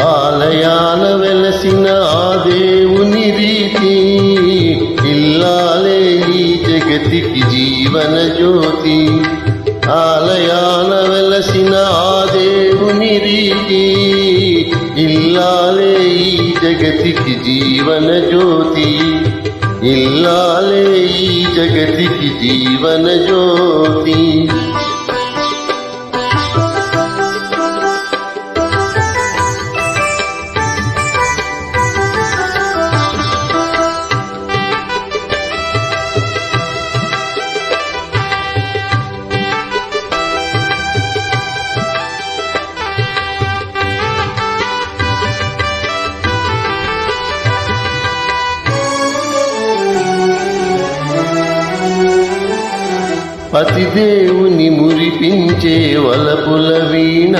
ఆలయాల వెలసిన ఆ దేవుని రీతి ఇల్లాలే ఈ జగతికి జీవన జ్యోతి. ఆలయాల వెలసిన ఆ దేవుని రీతి ఇల్లాలే ఈ జగతికి జీవన జ్యోతి. ఇల్లాలే ఈ జగతికి జీవన జ్యోతి. పతిదేవుని మురిపించే వలపుల వీణ